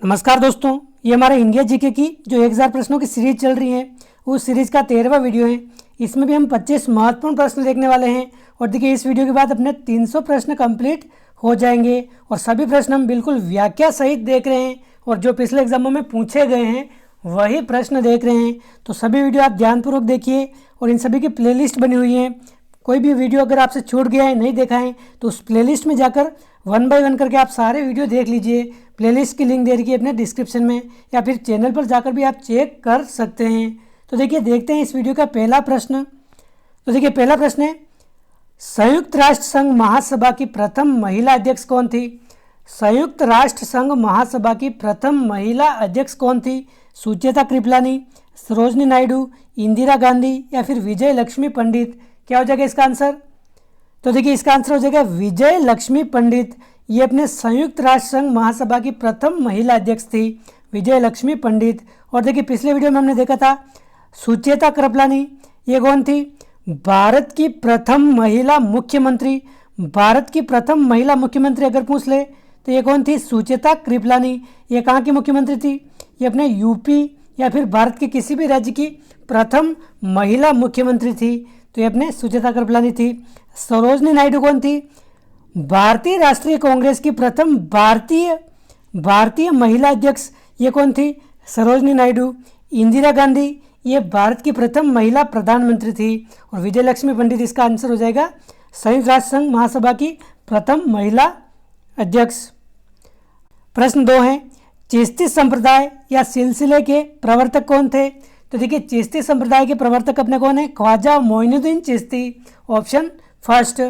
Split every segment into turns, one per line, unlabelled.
नमस्कार दोस्तों, ये हमारे इंडिया जीके की जो 1000 प्रश्नों की सीरीज चल रही है उस सीरीज का 13वां वीडियो है। इसमें भी हम 25 महत्वपूर्ण प्रश्न देखने वाले हैं और देखिए इस वीडियो के बाद अपने 300 प्रश्न कंप्लीट हो जाएंगे और सभी प्रश्न हम बिल्कुल व्याख्या सहित देख रहे हैं और जो पिछले एग्जामों में पूछे गए हैं वही प्रश्न देख रहे हैं। तो सभी वीडियो आप ध्यानपूर्वक देखिए और इन सभी की प्लेलिस्ट बनी हुई है। कोई भी वीडियो अगर आपसे छूट गया है, नहीं देखा है, तो उस प्लेलिस्ट में जाकर 1 बाय 1 करके आप सारे वीडियो देख लीजिए। प्लेलिस्ट की लिंक दे रखी है अपने डिस्क्रिप्शन में या फिर चैनल पर जाकर भी आप चेक कर सकते हैं। तो देखिए देखते हैं इस वीडियो का पहला प्रश्न। तो देखिए पहला प्रश्न है, संयुक्त राष्ट्र संघ महासभा की प्रथम महिला अध्यक्ष कौन थी? संयुक्त राष्ट्र संघ महासभा की प्रथम महिला अध्यक्ष कौन थी? सुचेता कृपलानी, सरोजनी नायडू, इंदिरा गांधी या फिर विजय लक्ष्मी पंडित? क्या हो जाएगा इसका आंसर? तो देखिए इसका आंसर हो जाएगा विजय लक्ष्मी पंडित। ये अपने संयुक्त राष्ट्र संघ महासभा की प्रथम महिला अध्यक्ष थी, विजय लक्ष्मी पंडित। और देखिए पिछले वीडियो में हमने देखा था सुचेता कृपलानी, ये कौन थी? भारत की प्रथम महिला मुख्यमंत्री। भारत की प्रथम महिला मुख्यमंत्री अगर पूछ ले तो ये कौन थी? सुचेता कृपलानी। ये कहाँ की मुख्यमंत्री थी? ये अपने यूपी या फिर भारत के किसी भी राज्य की प्रथम महिला मुख्यमंत्री थी, तो ये अपने सुचेता कृपलानी थी। सरोजनी नायडू कौन थी? भारतीय राष्ट्रीय कांग्रेस की प्रथम भारतीय महिला अध्यक्ष, ये कौन थी? सरोजनी नायडू। इंदिरा गांधी, ये भारत की प्रथम महिला प्रधानमंत्री थी। और विजय लक्ष्मी पंडित, इसका आंसर हो जाएगा संयुक्त राष्ट्र संघ महासभा की प्रथम महिला अध्यक्ष। प्रश्न 2 है, चिश्ती संप्रदाय या सिलसिले के प्रवर्तक कौन थे? तो देखिए चिश्ती संप्रदाय के प्रवर्तक अपने कौन है? Khwaja Moinuddin Chishti, option first.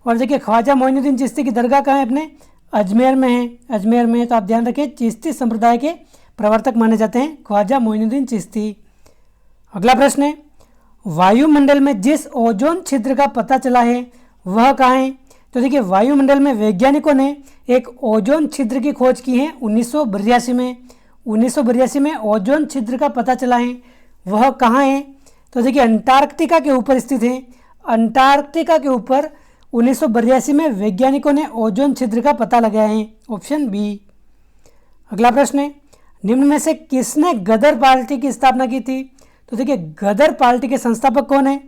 और देखिए ख्वाजा मोइनुद्दीन चिश्ती की दरगाह कहाँ है? अपने अजमेर में है, अजमेर में। तो आप ध्यान रखें चिश्ती संप्रदाय के प्रवर्तक माने जाते हैं ख्वाजा मोइनुद्दीन चिश्ती। अगला प्रश्न है, वायुमंडल में जिस ओजोन छिद्र का पता चला है वह कहाँ है? तो देखिए वायुमंडल में वैज्ञानिकों ने एक ओजोन छिद्र की खोज की है 1982 में। 1982 में ओजोन छिद्र का पता चला है, वह कहाँ है? तो देखिए अंटार्कटिका के ऊपर स्थित है। अंटार्कटिका के ऊपर 1982 में वैज्ञानिकों ने ओजोन छिद्र का पता लगाया है, ऑप्शन बी। अगला प्रश्न है, निम्न में से किसने गदर पार्टी की स्थापना की थी? तो देखिए गदर पार्टी के संस्थापक कौन है?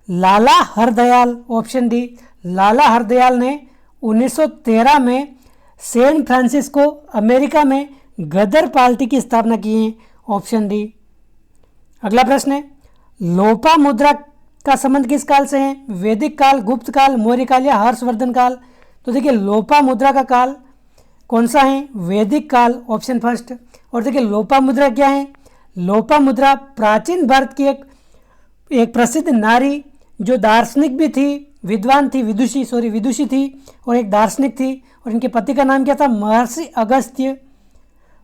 लाला हरदयाल, ऑप्शन डी। लाला हरदयाल ने 1913 में सैन फ्रांसिस्को अमेरिका में गदर पार्टी की स्थापना की है, ऑप्शन डी। अगला प्रश्न है, लोपा मुद्रा का संबंध किस काल से है? वैदिक काल, गुप्त काल, मौर्य काल या हर्षवर्धन काल? तो देखिए लोपा मुद्रा का काल कौन सा है? वैदिक काल, ऑप्शन फर्स्ट। और देखिए लोपा मुद्रा क्या है? लोपा मुद्रा प्राचीन भारत की एक प्रसिद्ध नारी जो दार्शनिक भी थी, विद्वान थी, विदुषी थी और एक दार्शनिक थी। और इनके पति का नाम क्या था? महर्षि अगस्त्य।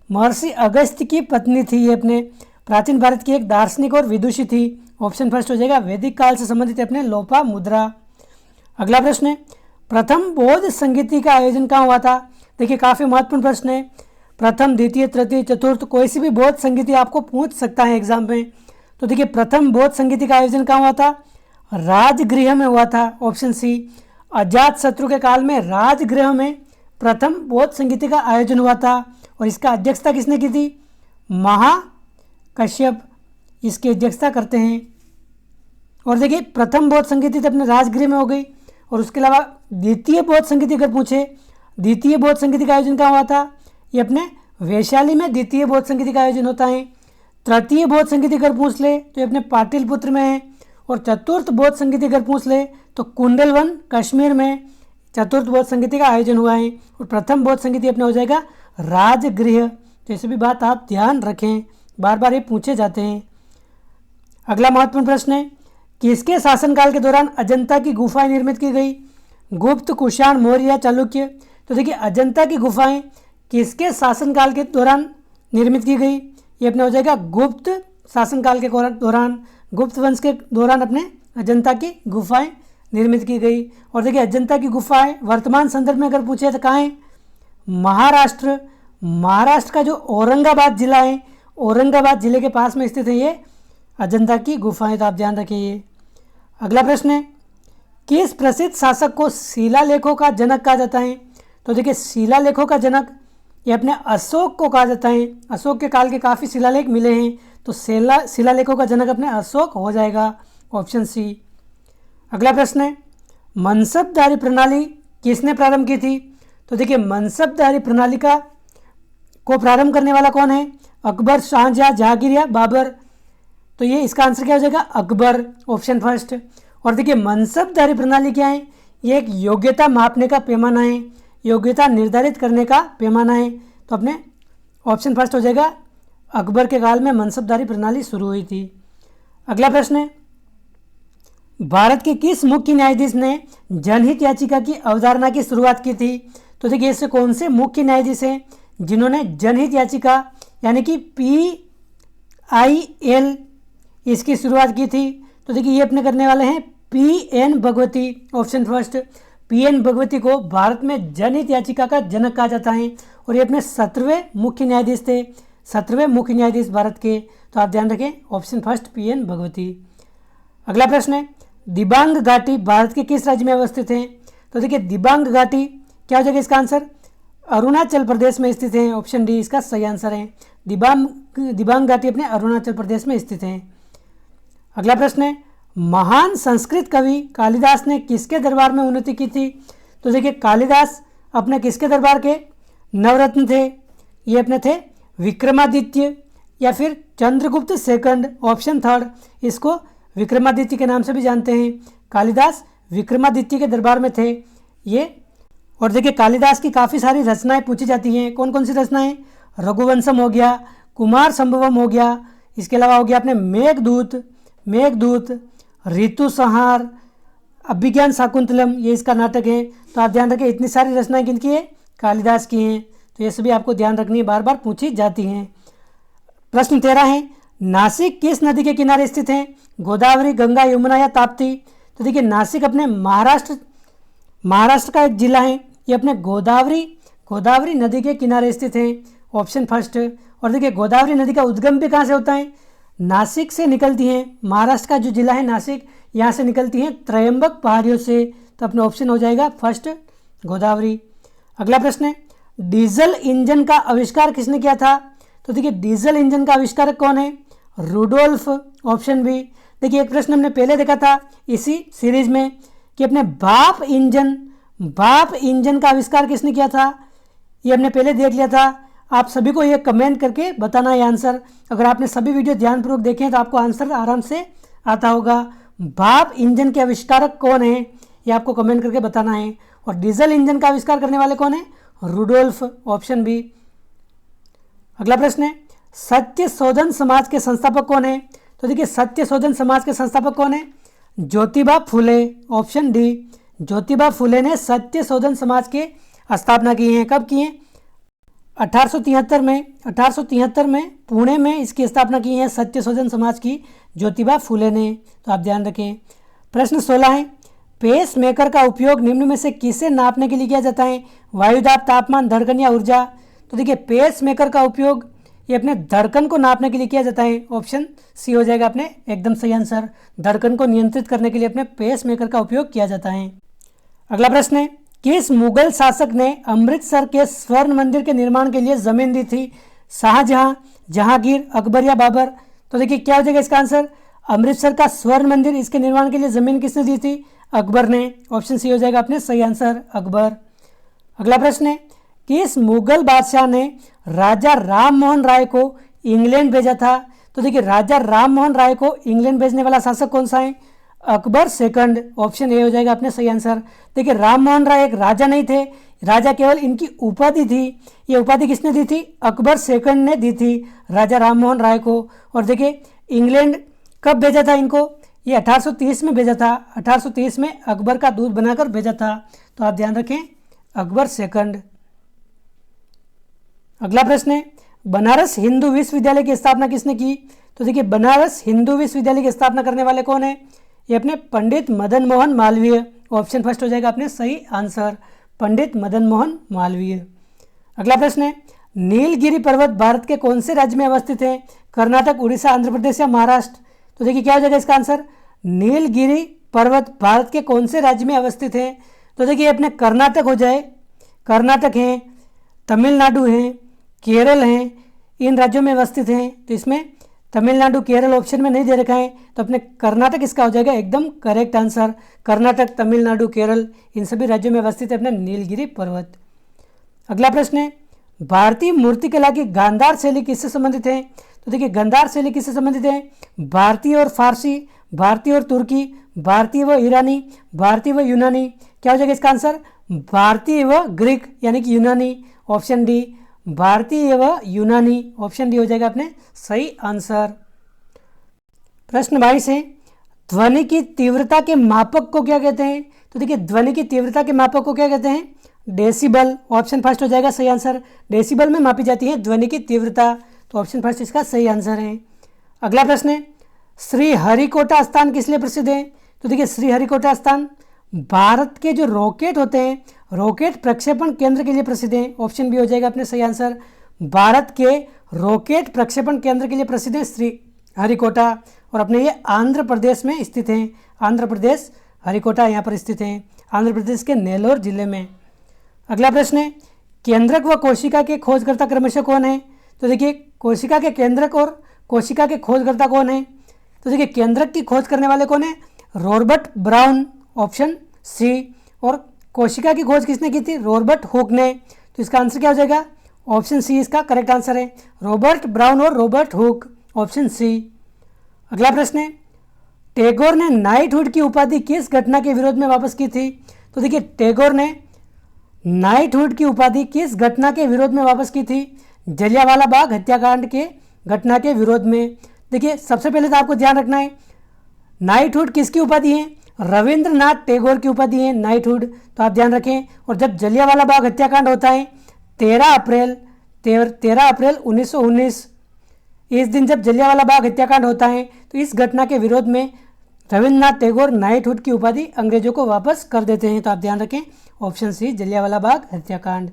महर्षि अगस्त्य की पत्नी थी ये, अपने प्राचीन भारत की एक दार्शनिक और विदुषी थी, ऑप्शन फर्स्ट हो जाएगा। वैदिक काल से संबंधित अपने लोपा मुद्रा। अगला प्रश्न है, प्रथम बौद्ध संगीति का आयोजन कहाँ हुआ था? देखिए काफ़ी महत्वपूर्ण प्रश्न है। प्रथम, द्वितीय, तृतीय, चतुर्थ, कोई सी भी बौद्ध संगीति आपको पूछ सकता है एग्जाम में। तो देखिए प्रथम बौद्ध संगीति का आयोजन कहाँ हुआ था? राजगृह में हुआ था, ऑप्शन सी। अजात शत्रु के काल में राजगृह में प्रथम बौद्ध संगीति का आयोजन हुआ था और इसका अध्यक्षता किसने की थी? महाकश्यप इसकी अध्यक्षता करते हैं। और देखिए प्रथम बौद्ध संगीति तो अपने राजगृह में हो गई। और उसके अलावा द्वितीय बौद्ध संगीति अगर पूछे, द्वितीय बौद्ध संगीति का आयोजन कहाँ हुआ था? ये अपने वैशाली में द्वितीय बौद्ध संगीति का आयोजन होता है। तृतीय बौद्ध संगीति अगर पूछ ले तो ये अपने पाटलिपुत्र में है। और चतुर्थ बौद्ध संगीति अगर पूछ ले तो कुंडलवन कश्मीर में चतुर्थ बौद्ध संगीति का आयोजन हुआ है। और प्रथम बौद्ध संगीति अपने हो जाएगा राजगृह। तो ऐसे भी बात आप ध्यान रखें, बार बार ये पूछे जाते हैं। अगला महत्वपूर्ण प्रश्न है, किसके शासनकाल के दौरान अजंता की गुफाएं निर्मित की गई? गुप्त, कुषाण, मौर्य या चालुक्य? तो देखिए अजंता की गुफाएं किसके शासनकाल के दौरान निर्मित की गई? ये अपने हो जाएगा गुप्त शासनकाल के दौरान, गुप्त वंश के दौरान अपने अजंता की गुफाएं निर्मित की गई। और देखिए अजंता की गुफाएं वर्तमान संदर्भ में अगर पूछे तो कहाँ है? महाराष्ट्र। महाराष्ट्र का जो औरंगाबाद जिला है, औरंगाबाद जिले के पास में स्थित है ये अजंता की गुफाएं, तो आप ध्यान रखिए। अगला प्रश्न है, किस प्रसिद्ध शासक को शिलालेखों का जनक कहा जाता है? तो देखिए शिलालेखों का जनक ये अपने अशोक को कहा जाता है। अशोक के काल के काफ़ी शिलालेख मिले हैं, तो शिलालेखों का जनक अपने अशोक हो जाएगा, ऑप्शन सी। अगला प्रश्न है, मनसबदारी प्रणाली किसने प्रारंभ की थी? तो देखिए मनसबदारी प्रणाली को प्रारंभ करने वाला कौन है? अकबर, शाहजहां, जहांगीर या बाबर? तो ये इसका आंसर क्या हो जाएगा? Akbar, option first. और देखिए मनसबदारी प्रणाली क्या है? ये एक योग्यता मापने का पैमाना है, योग्यता निर्धारित करने का पैमाना है। तो अपने ऑप्शन फर्स्ट हो जाएगा, अकबर के काल में मनसबदारी प्रणाली शुरू हुई थी। अगला प्रश्न है, भारत के किस मुख्य न्यायाधीश ने जनहित याचिका की अवधारणा की शुरुआत की थी? तो देखिए इससे कौन से मुख्य न्यायाधीश हैं जिन्होंने जनहित याचिका यानी कि PIL इसकी शुरुआत की थी? तो देखिए ये अपने करने वाले हैं PN Bhagwati, option first. PN Bhagwati को भारत में जनहित याचिका का जनक कहा जाता है और ये अपने 17वें मुख्य न्यायाधीश थे, 17वें मुख्य न्यायाधीश भारत के। तो आप ध्यान रखें, ऑप्शन फर्स्ट PN भगवती। अगला प्रश्न है, दिबांग घाटी भारत के किस राज्य में अवस्थित है? तो देखिए दिबांग घाटी क्या हो जाएगा इसका आंसर? अरुणाचल प्रदेश में स्थित है, ऑप्शन डी इसका सही आंसर है। दिबांग घाटी अपने अरुणाचल प्रदेश में स्थित है। अगला प्रश्न है, महान संस्कृत कवि कालिदास ने किसके दरबार में उन्नति की थी? तो देखिए कालिदास अपने किसके दरबार के नवरत्न थे? ये अपने थे विक्रमादित्य या फिर चंद्रगुप्त सेकंड, ऑप्शन थर्ड। इसको विक्रमादित्य के नाम से भी जानते हैं। कालिदास विक्रमादित्य के दरबार में थे ये। और देखिए कालिदास की काफ़ी सारी रचनाएं पूछी जाती हैं। कौन कौन सी रचनाएं? रघुवंशम हो गया, कुमार संभवम हो गया, इसके अलावा हो गया अपने मेघदूत, ऋतु संहार, अभिज्ञान शाकुंतलम, ये इसका नाटक है। तो आप ध्यान रखें, इतनी सारी रचनाएं किनकी है? कालिदास की हैं। तो ये सभी आपको ध्यान रखनी है, बार बार पूछी जाती हैं। प्रश्न 13 है, नासिक किस नदी के किनारे स्थित है? गोदावरी, गंगा, यमुना या ताप्ती? तो देखिए नासिक अपने महाराष्ट्र का एक जिला है। ये अपने गोदावरी नदी के किनारे स्थित है, ऑप्शन फर्स्ट। और देखिए गोदावरी नदी का उद्गम भी कहाँ से होता है? नासिक से निकलती हैं। महाराष्ट्र का जो जिला है नासिक, यहाँ से निकलती हैं त्रयंबक पहाड़ियों से। तो अपना ऑप्शन हो जाएगा फर्स्ट, गोदावरी। अगला प्रश्न है, डीजल इंजन का आविष्कार किसने किया था? तो देखिए डीजल इंजन का आविष्कारक कौन है? Rudolf, option B. देखिए एक प्रश्न हमने पहले देखा था इसी सीरीज में कि अपने भाप इंजन का आविष्कार किसने किया था? ये हमने पहले देख लिया था। आप सभी को ये कमेंट करके बताना है आंसर। अगर आपने सभी वीडियो ध्यानपूर्वक देखे हैं तो आपको आंसर आराम से आता होगा। भाप इंजन के आविष्कारक कौन है ये आपको कमेंट करके बताना है। और डीजल इंजन का आविष्कार करने वाले कौन है? Rudolf, option B. अगला प्रश्न है, सत्य शोधन समाज के संस्थापक कौन है? तो देखिए सत्य शोधन समाज के संस्थापक कौन है? Jyotiba Phule, option D. ज्योतिबा फुले ने सत्य शोधन समाज के स्थापना की है। कब की है? 1873 में पुणे में इसकी स्थापना की है सत्य शोधन समाज की ज्योतिबा फुले ने। तो आप ध्यान रखें। प्रश्न 16 है, पेस मेकर का उपयोग निम्न में से किसे नापने के लिए किया जाता है? वायुदाब, तापमान, धड़कन या ऊर्जा? तो देखिए पेस मेकर का उपयोग ये अपने धड़कन को नापने के लिए किया जाता है, ऑप्शन सी हो जाएगा अपने एकदम सही आंसर। धड़कन को नियंत्रित करने के लिए अपने पेस मेकर का उपयोग किया जाता है। अगला प्रश्न है, किस मुगल शासक ने अमृतसर के स्वर्ण मंदिर के निर्माण के लिए जमीन दी थी? शाहजहां, जहांगीर, अकबर या बाबर? तो देखिए क्या हो जाएगा इसका आंसर? अमृतसर का स्वर्ण मंदिर, इसके निर्माण के लिए जमीन किसने दी थी? अकबर ने, ऑप्शन सी हो जाएगा अपने सही आंसर, अकबर। अगला प्रश्न है, किस मुगल बादशाह ने राजा राम मोहन राय को इंग्लैंड भेजा था? तो देखिए राजा राम मोहन राय को इंग्लैंड भेजने वाला शासक कौन सा है? अकबर सेकंड, ऑप्शन ए हो जाएगा अपने सही आंसर। देखिए राम मोहन राय एक राजा नहीं थे, राजा केवल इनकी उपाधि थी। ये उपाधि किसने दी थी? अकबर सेकंड ने दी थी राजा राम मोहन राय को। और देखिए इंग्लैंड कब भेजा था इनको? ये 1830 में भेजा था। 1830 में अकबर का दूध बनाकर भेजा था। तो आप ध्यान रखें, अकबर सेकंड। अगला प्रश्न है, बनारस हिंदू विश्वविद्यालय की स्थापना किसने की? तो देखिए बनारस हिंदू विश्वविद्यालय की स्थापना करने वाले कौन है? ये अपने पंडित मदन मोहन मालवीय, ऑप्शन फर्स्ट हो जाएगा अपने सही आंसर, पंडित मदन मोहन मालवीय। अगला प्रश्न है, नीलगिरी पर्वत भारत के कौन से राज्य में अवस्थित है? कर्नाटक, उड़ीसा, आंध्र प्रदेश या महाराष्ट्र? तो देखिए क्या हो जाएगा इसका आंसर? नीलगिरी पर्वत भारत के कौन से राज्य में अवस्थित है? तो देखिए अपने कर्नाटक हो जाए, कर्नाटक है। तमिलनाडु हैं, केरल हैं, इन राज्यों में अवस्थित हैं। तो इसमें तमिलनाडु केरल ऑप्शन में नहीं दे रखा है, तो अपने कर्नाटक इसका हो जाएगा एकदम करेक्ट आंसर। कर्नाटक, तमिलनाडु, केरल इन सभी राज्यों में अवस्थित है अपने नीलगिरी पर्वत। अगला प्रश्न है, भारतीय मूर्तिकला की गांधार शैली किससे संबंधित है? तो देखिए गांधार शैली किससे संबंधित है? भारतीय और फारसी, भारतीय और तुर्की, भारतीय व ईरानी, भारतीय व यूनानी। क्या हो जाएगा इसका आंसर? भारतीय व ग्रीक यानी कि यूनानी, ऑप्शन डी। भारतीय व यूनानी, ऑप्शन डी हो जाएगा अपने सही आंसर। प्रश्न 22 है, ध्वनि की तीव्रता के मापक को क्या कहते हैं? तो देखिए ध्वनि की तीव्रता के मापक को क्या कहते हैं? डेसिबल, ऑप्शन फर्स्ट हो जाएगा सही आंसर। डेसिबल में मापी जाती है ध्वनि की तीव्रता, तो ऑप्शन फर्स्ट इसका सही आंसर है। अगला प्रश्न है, श्री हरिकोटा स्थान किस लिए प्रसिद्ध है? तो देखिए श्री हरिकोटा स्थान भारत के जो रॉकेट होते हैं, रॉकेट प्रक्षेपण केंद्र के लिए प्रसिद्ध है, ऑप्शन बी हो जाएगा अपने सही आंसर। भारत के रॉकेट प्रक्षेपण केंद्र के लिए प्रसिद्ध है श्री हरिकोटा, और अपने ये आंध्र प्रदेश में स्थित हैं। आंध्र प्रदेश, हरिकोटा यहाँ पर स्थित है, आंध्र प्रदेश के नेल्लोर जिले में। अगला प्रश्न है, केंद्रक व कोशिका के खोजकर्ता क्रमशः कौन है? तो देखिए कोशिका के केंद्रक और कोशिका के खोजकर्ता कौन है? तो देखिए केंद्रक की खोज करने वाले कौन है? Robert Brown, option C. और कोशिका की खोज किसने की थी? रॉबर्ट हुक ने। तो इसका आंसर क्या हो जाएगा? ऑप्शन सी इसका करेक्ट आंसर है, रॉबर्ट ब्राउन और रॉबर्ट हुक, ऑप्शन सी। अगला प्रश्न है, टैगोर ने नाइटहुड की उपाधि किस घटना के विरोध में वापस की थी? तो देखिए टैगोर ने नाइटहुड की उपाधि किस घटना के विरोध में वापस की थी? जलियांवाला बाग हत्याकांड के घटना के विरोध में। देखिए सबसे पहले तो आपको ध्यान रखना है, नाइटहुड किसकी उपाधि है? रविंद्रनाथ टैगोर की उपाधि है नाइटहुड, तो आप ध्यान रखें। और जब जलियांवाला बाग हत्याकांड होता है 13 अप्रैल 1919, इस दिन जब जलियांवाला बाग हत्याकांड होता है, तो इस घटना के विरोध में रविंद्रनाथ टैगोर नाइटहुड की उपाधि अंग्रेजों को वापस कर देते हैं। तो आप ध्यान रखें, ऑप्शन सी जलियांवाला बाग हत्याकांड।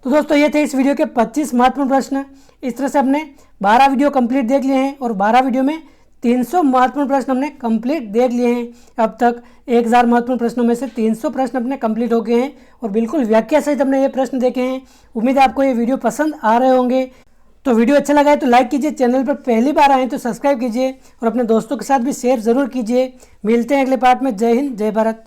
तो दोस्तों ये थे इस वीडियो के 25 महत्वपूर्ण प्रश्न। इस तरह से हमने 12 वीडियो कंप्लीट देख लिए हैं, और 12 वीडियो में 300 महत्वपूर्ण प्रश्न हमने कंप्लीट देख लिए हैं। अब तक 1000 महत्वपूर्ण प्रश्नों में से 300 प्रश्न अपने कंप्लीट हो गए हैं, और बिल्कुल व्याख्या सहित हमने ये प्रश्न देखे हैं। उम्मीद है आपको ये वीडियो पसंद आ रहे होंगे। तो वीडियो अच्छा लगा है तो लाइक कीजिए, चैनल पर पहली बार आए तो सब्सक्राइब कीजिए, और अपने दोस्तों के साथ भी शेयर ज़रूर कीजिए। मिलते हैं अगले पार्ट में। जय हिंद, जय भारत।